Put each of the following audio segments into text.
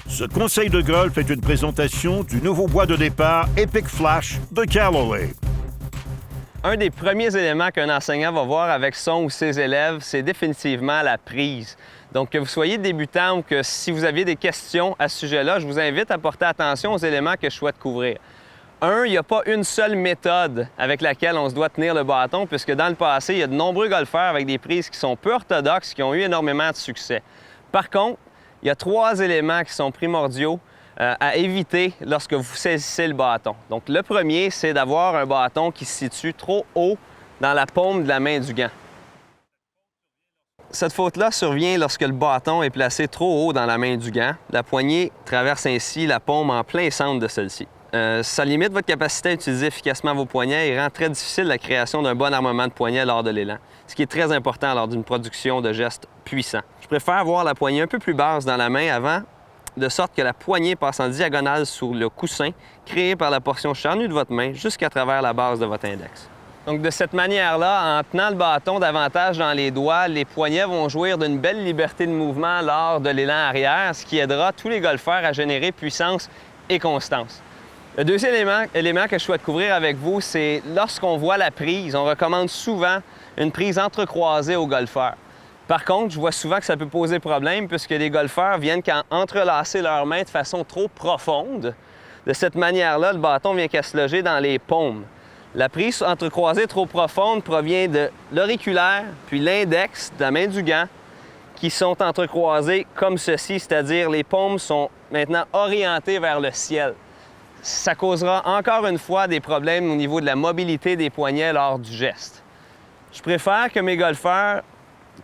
Ce conseil de golf est une présentation du nouveau bois de départ Epic Flash de Callaway. Un des premiers éléments qu'un enseignant va voir avec son ou ses élèves, c'est définitivement la prise. Donc, que vous soyez débutant ou que si vous aviez des questions à ce sujet-là, je vous invite à porter attention aux éléments que je souhaite couvrir. Il n'y a pas une seule méthode avec laquelle on se doit tenir le bâton, puisque dans le passé, il y a de nombreux golfeurs avec des prises qui sont peu orthodoxes, qui ont eu énormément de succès. Par contre, il y a 3 éléments qui sont primordiaux à éviter lorsque vous saisissez le bâton. Donc, le premier, c'est d'avoir un bâton qui se situe trop haut dans la paume de la main du gant. Cette faute-là survient lorsque le bâton est placé trop haut dans la main du gant. La poignée traverse ainsi la paume en plein centre de celle-ci. Ça limite votre capacité à utiliser efficacement vos poignets et rend très difficile la création d'un bon armement de poignet lors de l'élan, ce qui est très important lors d'une production de gestes puissants. Je préfère avoir la poignée un peu plus basse dans la main avant, de sorte que la poignée passe en diagonale sur le coussin créé par la portion charnue de votre main jusqu'à travers la base de votre index. Donc de cette manière-là, en tenant le bâton davantage dans les doigts, les poignets vont jouir d'une belle liberté de mouvement lors de l'élan arrière, ce qui aidera tous les golfeurs à générer puissance et constance. Le deuxième élément que je souhaite couvrir avec vous, c'est lorsqu'on voit la prise, on recommande souvent une prise entrecroisée aux golfeurs. Par contre, je vois souvent que ça peut poser problème puisque les golfeurs viennent qu'à entrelacer leurs mains de façon trop profonde. De cette manière-là, le bâton vient qu'à se loger dans les paumes. La prise entrecroisée trop profonde provient de l'auriculaire puis l'index de la main du gant qui sont entrecroisés comme ceci, c'est-à-dire les paumes sont maintenant orientées vers le ciel. Ça causera encore une fois des problèmes au niveau de la mobilité des poignets lors du geste. Je préfère que mes golfeurs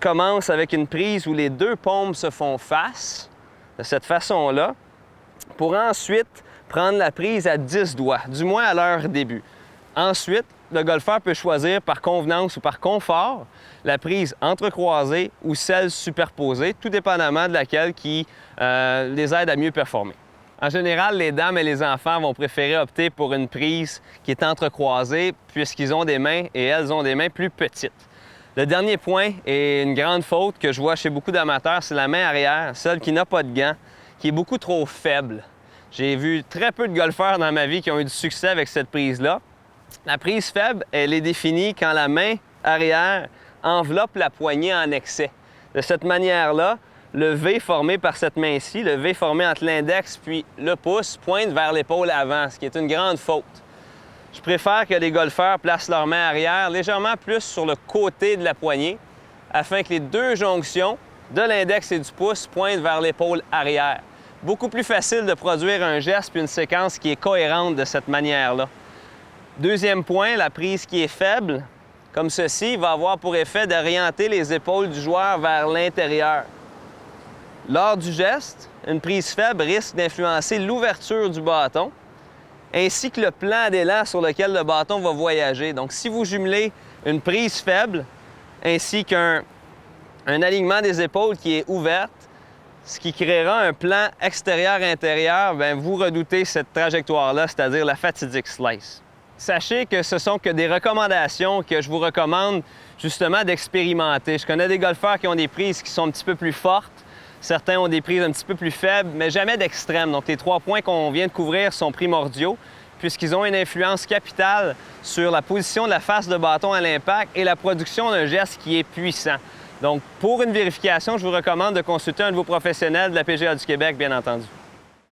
commencent avec une prise où les 2 paumes se font face, de cette façon-là, pour ensuite prendre la prise à 10 doigts, du moins à leur début. Ensuite, le golfeur peut choisir par convenance ou par confort la prise entrecroisée ou celle superposée, tout dépendamment de laquelle qui les aide à mieux performer. En général, les dames et les enfants vont préférer opter pour une prise qui est entrecroisée puisqu'ils ont des mains et elles ont des mains plus petites. Le dernier point et une grande faute que je vois chez beaucoup d'amateurs, c'est la main arrière, celle qui n'a pas de gants, qui est beaucoup trop faible. J'ai vu très peu de golfeurs dans ma vie qui ont eu du succès avec cette prise-là. La prise faible, elle est définie quand la main arrière enveloppe la poignée en excès. De cette manière-là, le V formé par cette main-ci, le V formé entre l'index puis le pouce, pointe vers l'épaule avant, ce qui est une grande faute. Je préfère que les golfeurs placent leur main arrière légèrement plus sur le côté de la poignée afin que les 2 jonctions de l'index et du pouce pointent vers l'épaule arrière. Beaucoup plus facile de produire un geste puis une séquence qui est cohérente de cette manière-là. Deuxième point, la prise qui est faible, comme ceci, va avoir pour effet d'orienter les épaules du joueur vers l'intérieur. Lors du geste, une prise faible risque d'influencer l'ouverture du bâton ainsi que le plan d'élan sur lequel le bâton va voyager. Donc, si vous jumelez une prise faible ainsi qu'un alignement des épaules qui est ouverte, ce qui créera un plan extérieur-intérieur, bien, vous redoutez cette trajectoire-là, c'est-à-dire la fatidique slice. Sachez que ce sont que des recommandations que je vous recommande justement d'expérimenter. Je connais des golfeurs qui ont des prises qui sont un petit peu plus fortes. Certains ont des prises un petit peu plus faibles, mais jamais d'extrême. Donc, les 3 points qu'on vient de couvrir sont primordiaux puisqu'ils ont une influence capitale sur la position de la face de bâton à l'impact et la production d'un geste qui est puissant. Donc, pour une vérification, je vous recommande de consulter un de vos professionnels de la PGA du Québec, bien entendu.